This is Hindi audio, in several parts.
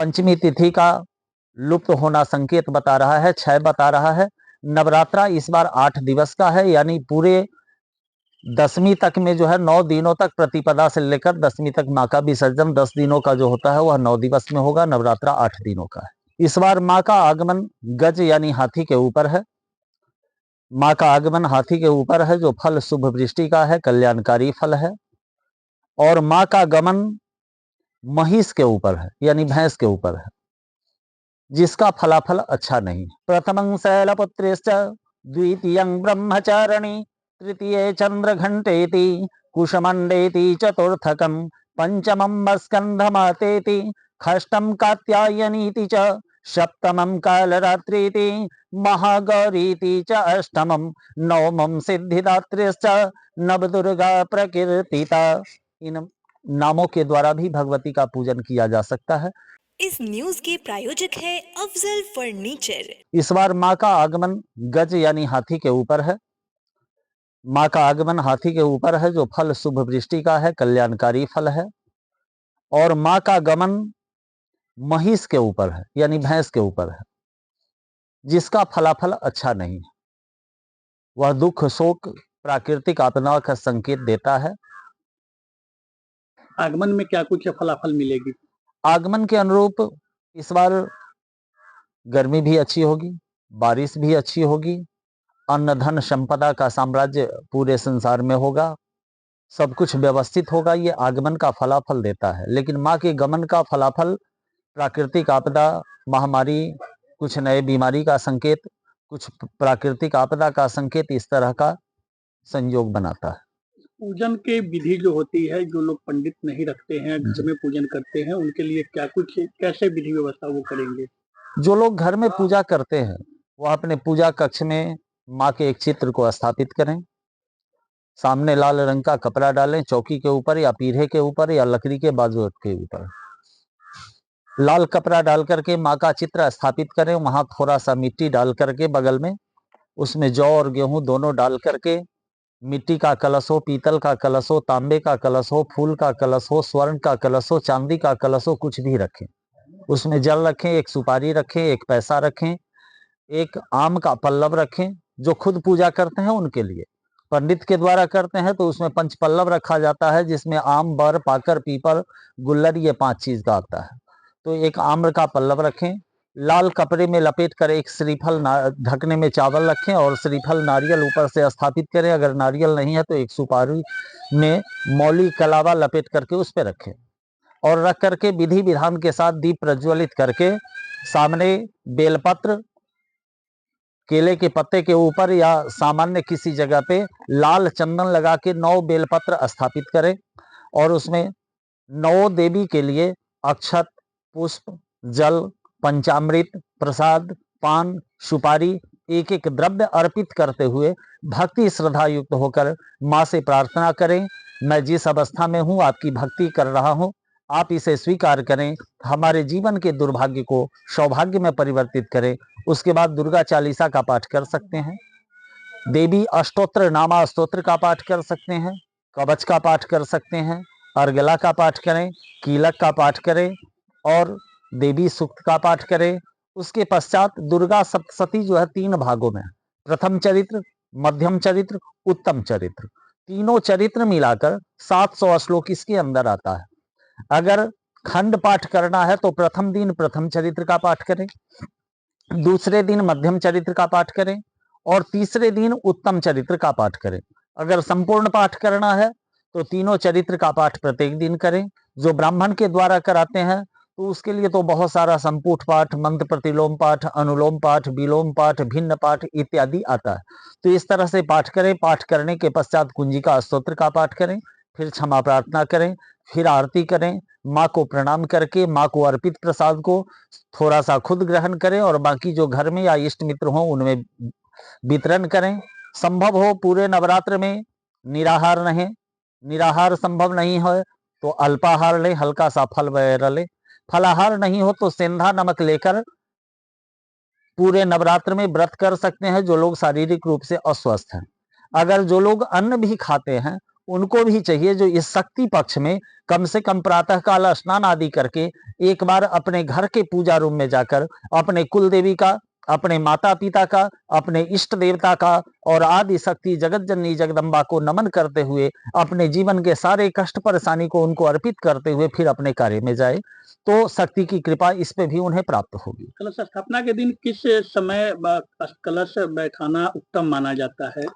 पंचमी तिथि का लुप्त होना संकेत बता रहा है, क्षय बता रहा है। नवरात्रा इस बार 8 दिवस का है, यानी पूरे दसवीं तक में जो है 9 दिनों तक, प्रतिपदा से लेकर दसवीं तक माँ का विसर्जन 10 दिनों का जो होता है वह 9 दिवस में होगा। नवरात्रा 8 दिनों का है। इस बार माँ का आगमन गज यानी हाथी के ऊपर है। माँ का आगमन हाथी के ऊपर है, जो फल शुभ वृष्टि का है, कल्याणकारी फल है। और माँ का गमन महिष के ऊपर है, यानी भैंस के ऊपर है, जिसका फलाफल अच्छा नहीं। प्रथमं शैलपुत्रेश्च द्वितीयं ब्रह्मचारिणी तृतीये चंद्रघंटेति कुशमंडेति चतुर्थकं पंचमं स्कंधमातेति षष्ठं कात्यायनीति च सप्तमं कालरात्रीति महागौरीति च अष्टमं नवमं सिद्धिदात्रीश्च नवदुर्गा प्रकीर्तिता। इन नामों के द्वारा भी भगवती का पूजन किया जा सकता है। इस न्यूज के प्रायोजक है अफजल फर्नीचर। इस बार माँ का आगमन गज यानी हाथी के ऊपर है। माँ का आगमन हाथी के ऊपर है, जो फल शुभ वृष्टि का है, कल्याणकारी फल है। और माँ का गमन महिष के ऊपर है, यानी भैंस के ऊपर है, जिसका फलाफल अच्छा नहीं है। वह दुख शोक प्राकृतिक आपदा का संकेत देता है। आगमन में क्या कुछ फलाफल मिलेगी? आगमन के अनुरूप इस बार गर्मी भी अच्छी होगी, बारिश भी अच्छी होगी, अन्न धन संपदा का साम्राज्य पूरे संसार में होगा, सब कुछ व्यवस्थित होगा। ये आगमन का फलाफल देता है। लेकिन माँ के गमन का फलाफल प्राकृतिक आपदा, महामारी, कुछ नए बीमारी का संकेत, कुछ प्राकृतिक आपदा का संकेत, इस तरह का संयोग बनाता है। पूजन के विधि जो होती है, जो लोग पंडित नहीं रखते हैं, घर में पूजन करते हैं, उनके लिए क्या कुछ कैसे विधि व्यवस्था वो करेंगे? जो लोग घर में पूजा करते हैं वह अपने पूजा कक्ष में माँ के एक चित्र को स्थापित करें, सामने लाल रंग का कपड़ा डालें, चौकी के ऊपर या पीढ़े के ऊपर या लकड़ी के बाजू के ऊपर लाल कपड़ा डाल करके माँ का चित्र स्थापित करें। वहां थोड़ा सा मिट्टी डाल करके बगल में उसमें जौ और गेहूं दोनों डाल करके मिट्टी का कलश हो, पीतल का कलश हो, तांबे का कलश हो, फूल का कलश हो, स्वर्ण का कलश हो, चांदी का कलश हो, कुछ भी रखें। उसमें जल रखें, एक सुपारी रखें, एक पैसा रखें, एक आम का पल्लव रखें। जो खुद पूजा करते हैं उनके लिए, पंडित के द्वारा करते हैं तो उसमें पंच पल्लव रखा जाता है, जिसमें आम, बर, पाकर, पीपल, गुल्लर, ये 5 चीज का आता है। तो एक आम्र का पल्लव रखें, लाल कपड़े में लपेट कर एक श्रीफल ढकने में चावल रखें और श्रीफल नारियल ऊपर से स्थापित करें। अगर नारियल नहीं है तो एक सुपारी में मौली कलावा लपेट करके उस पर रखें और रख करके विधि विधान के साथ दीप प्रज्वलित करके सामने बेलपत्र, केले के पत्ते के ऊपर या सामान्य किसी जगह पे लाल चंदन लगा के 9 बेलपत्र स्थापित करें और उसमें 9 देवी के लिए अक्षत, पुष्प, जल, पंचामृत, प्रसाद, पान, सुपारी, एक एक द्रव्य अर्पित करते हुए भक्ति श्रद्धा युक्त होकर माँ से प्रार्थना करें, मैं जिस अवस्था में हूँ आपकी भक्ति कर रहा हूँ, आप इसे स्वीकार करें, हमारे जीवन के दुर्भाग्य को सौभाग्य में परिवर्तित करें। उसके बाद दुर्गा चालीसा का पाठ कर सकते हैं, देवी अष्टोत्र नामा स्तोत्र का पाठ कर सकते हैं, कवच का पाठ कर सकते हैं, अर्गला का पाठ करें, कीलक का पाठ करें और देवी सूक्त का पाठ करें। उसके पश्चात दुर्गा सप्तशती जो है 3 भागों में, प्रथम चरित्र, मध्यम चरित्र, उत्तम चरित्र, तीनों चरित्र मिलाकर 700 श्लोक इसके अंदर आता है। अगर खंड पाठ करना है तो प्रथम दिन प्रथम चरित्र का पाठ करें, दूसरे दिन मध्यम चरित्र का पाठ करें और तीसरे दिन उत्तम चरित्र का पाठ करें। अगर संपूर्ण पाठ करना है तो तीनों चरित्र का पाठ प्रत्येक दिन करें। जो ब्राह्मण के द्वारा कराते हैं तो उसके लिए तो बहुत सारा संपुट पाठ, मंत्र प्रतिलोम पाठ, अनुलोम पाठ, विलोम पाठ, भिन्न पाठ इत्यादि आता है। तो इस तरह से पाठ करें। पाठ करने के पश्चात कुंजिका स्तोत्र का पाठ करें, फिर क्षमा प्रार्थना करें, फिर आरती करें, माँ को प्रणाम करके माँ को अर्पित प्रसाद को थोड़ा सा खुद ग्रहण करें और बाकी जो घर में या इष्ट मित्र हों उनमें वितरण करें। संभव हो पूरे नवरात्र में निराहार रहें, निराहार संभव नहीं हो तो अल्पाहार लें, हल्का सा फल वगैरह लें। फलाहार नहीं हो तो सेंधा नमक लेकर पूरे नवरात्र में व्रत कर सकते हैं जो लोग शारीरिक रूप से अस्वस्थ हैं। अगर जो लोग अन्न भी खाते हैं उनको भी चाहिए जो इस शक्ति पक्ष में कम से कम प्रातः काल स्नान आदि करके एक बार अपने घर के पूजा रूम में जाकर अपने कुल देवी का, अपने माता पिता का, अपने इष्ट देवता का और आदि शक्ति जगत जननी जगदम्बा को नमन करते हुए अपने जीवन के सारे कष्ट परेशानी को उनको अर्पित करते हुए फिर अपने कार्य में जाए, तो शक्ति की कृपा इस पे भी उन्हें प्राप्त होगी। कलश स्थापना के दिन किस समय कलश बैठाना उत्तम माना जाता है?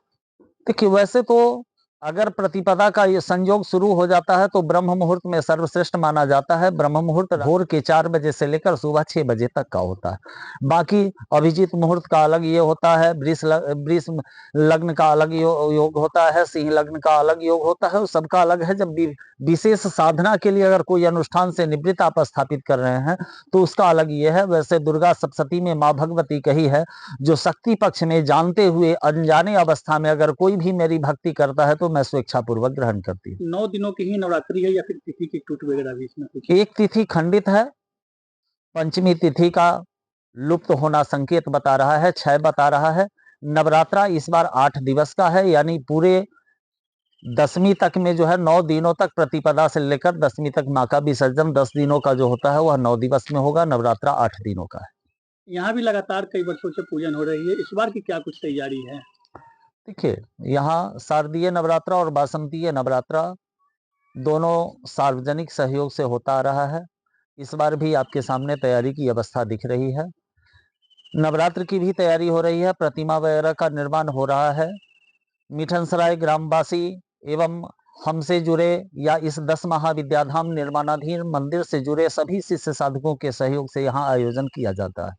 देखिए, वैसे तो अगर प्रतिपदा का ये संयोग शुरू हो जाता है तो ब्रह्म मुहूर्त में सर्वश्रेष्ठ माना जाता है। ब्रह्म मुहूर्त भोर के 4 बजे से लेकर सुबह 6 बजे तक का होता है। बाकी अभिजीत मुहूर्त का अलग ये होता है, वृष लग्न का अलग योग होता है, सिंह लग्न का अलग योग होता है, सबका अलग है। जब विशेष साधना के लिए अगर कोई अनुष्ठान से निवृत्त आप स्थापित कर रहे हैं तो उसका अलग ये है। वैसे दुर्गा सप्तशती में माँ भगवती कही है, जो शक्ति पक्ष में जानते हुए अनजाने अवस्था में अगर कोई भी मेरी भक्ति करता है तो मैं स्वेच्छा पूर्वक ग्रहण करती हूँ। 9 दिनों की ही नवरात्रि है या फिर तिथि की टूट वगैरह भी इसमें कुछ? एक तिथि खंडित है, पंचमी तिथि का लुप्त होना संकेत बता रहा है, क्षय बता रहा है। नवरात्रा इस बार 8 दिवस का है, यानी पूरे 10वीं तक में जो है 9 दिनों तक प्रतिपदा से लेकर 10वीं तक माँ का विसर्जन 10 दिनों का जो होता है वह 9 दिवस में होगा। नवरात्रा 8 दिनों का है। यहाँ भी लगातार कई वर्षों से पूजन हो रही है, इस बार की क्या कुछ तैयारी है? देखिए, यहाँ शारदीय नवरात्रा और बासंतीय नवरात्रा दोनों सार्वजनिक सहयोग से होता आ रहा है। इस बार भी आपके सामने तैयारी की अवस्था दिख रही है। नवरात्र की भी तैयारी हो रही है, प्रतिमा वगैरह का निर्माण हो रहा है। मिठनसराय ग्रामवासी एवं हमसे जुड़े या इस 10 महाविद्याधाम निर्माणाधीन मंदिर से जुड़े सभी शिष्य साधकों के सहयोग से यहाँ आयोजन किया जाता है।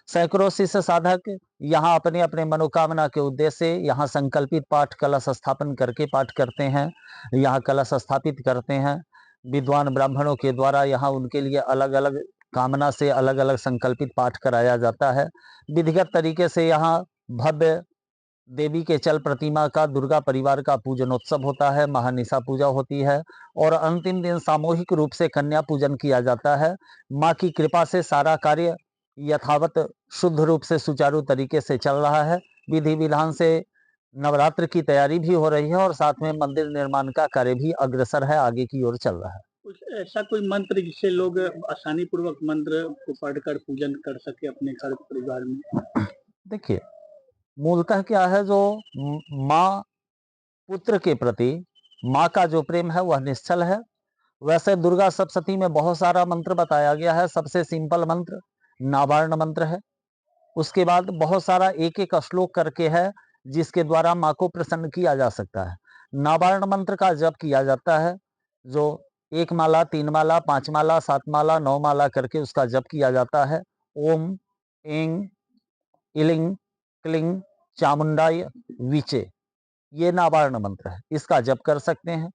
सैकड़ों शिष्य साधक यहाँ अपने अपने मनोकामना के उद्देश्य से यहाँ संकल्पित पाठ कलश स्थापन करके पाठ करते हैं, यहाँ कलश स्थापित करते हैं। विद्वान ब्राह्मणों के द्वारा यहाँ उनके लिए अलग अलग कामना से अलग अलग संकल्पित पाठ कराया जाता है। विधिगत तरीके से यहाँ भव्य देवी के चल प्रतिमा का दुर्गा परिवार का पूजनोत्सव होता है, महानिशा पूजा होती है और अंतिम दिन सामूहिक रूप से कन्या पूजन किया जाता है। माँ की कृपा से सारा कार्य यथावत शुद्ध रूप से सुचारू तरीके से चल रहा है। विधि विधान से नवरात्र की तैयारी भी हो रही है और साथ में मंदिर निर्माण का कार्य भी अग्रसर है, आगे की ओर चल रहा है। कुछ ऐसा कोई मंत्र जिससे लोग आसानी पूर्वक मंत्र को पढ़कर पूजन कर सके अपने घर परिवार में? देखिए, मूलतः क्या है, जो माँ पुत्र के प्रति माँ का जो प्रेम है वह निश्चल है। वैसे दुर्गा सप्तशती में बहुत सारा मंत्र बताया गया है। सबसे सिंपल मंत्र नावार्ण मंत्र है। उसके बाद बहुत सारा एक एक श्लोक करके है जिसके द्वारा माँ को प्रसन्न किया जा सकता है। नावार्ण मंत्र का जप किया जाता है, जो 1 माला, 3 माला, 5 माला, 7 माला, 9 माला करके उसका जप किया जाता है। ओम ऐं इलिंग क्लिंग चामुंडाय विचे, ये नावार्ण मंत्र है, इसका जप कर सकते हैं।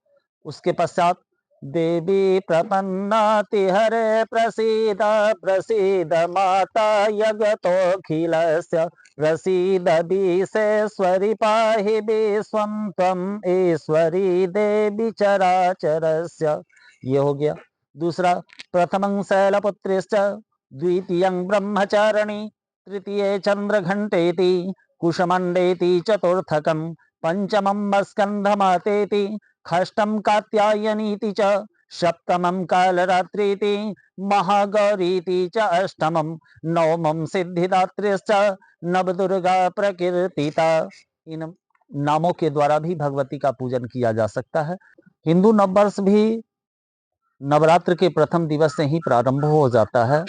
उसके पश्चात देवी प्रपन्नाति हरे प्रसीद प्रसीद माता यगतोऽखिलस्य प्रसीद विशेश्वरी पाहि विश्वं त्वम् ईश्वरी देवी चराचरस्य, ये हो गया। दूसरा प्रथमं शैलपुत्रेश्च द्वितीयं ब्रह्मचारिणी तृतीये चंद्रघंटेति कुशमंडेति चतुर्थकं पंचमं स्कंधमातेति षष्ठं कात्यायनीति च सप्तमं कालरात्रीति महागौरीति च अष्टमं नवमं सिद्धिदात्रीश्च नवदुर्गा प्रकीर्तिता। इन नामों के द्वारा भी भगवती का पूजन किया जा सकता है। हिंदू नववर्ष भी नवरात्र के प्रथम दिवस से ही प्रारंभ हो जाता है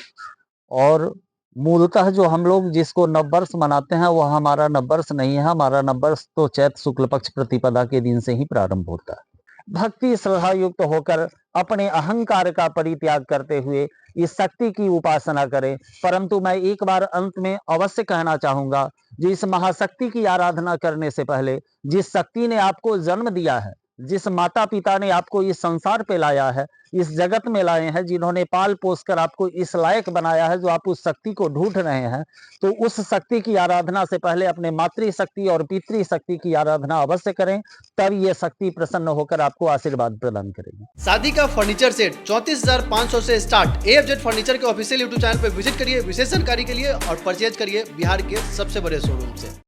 और मूलतः जो हम लोग जिसको नववर्ष मनाते हैं वह हमारा नववर्ष नहीं है। हमारा नववर्ष तो चैत्र शुक्ल पक्ष प्रतिपदा के दिन से ही प्रारंभ होता है। भक्ति श्रद्धा युक्त होकर अपने अहंकार का परित्याग करते हुए इस शक्ति की उपासना करें। परंतु मैं एक बार अंत में अवश्य कहना चाहूंगा, जिस महाशक्ति की आराधना करने से पहले, जिस शक्ति ने आपको जन्म दिया है, जिस माता पिता ने आपको इस संसार पे लाया है, इस जगत में लाए हैं, जिन्होंने पाल पोस कर आपको इस लायक बनाया है, जो आप उस शक्ति को ढूंढ रहे हैं, तो उस शक्ति की आराधना से पहले अपने मातृशक्ति और पितृशक्ति की आराधना अवश्य करें, तब ये शक्ति प्रसन्न होकर आपको आशीर्वाद प्रदान करेगी। शादी का फर्नीचर सेट 34,500 से स्टार्ट। AFZ फर्नीचर के ऑफिशियल YouTube चैनल पर विजिट करिए विशेष जानकारी के लिए और परचेज करिए बिहार के सबसे बड़े शोरूम से।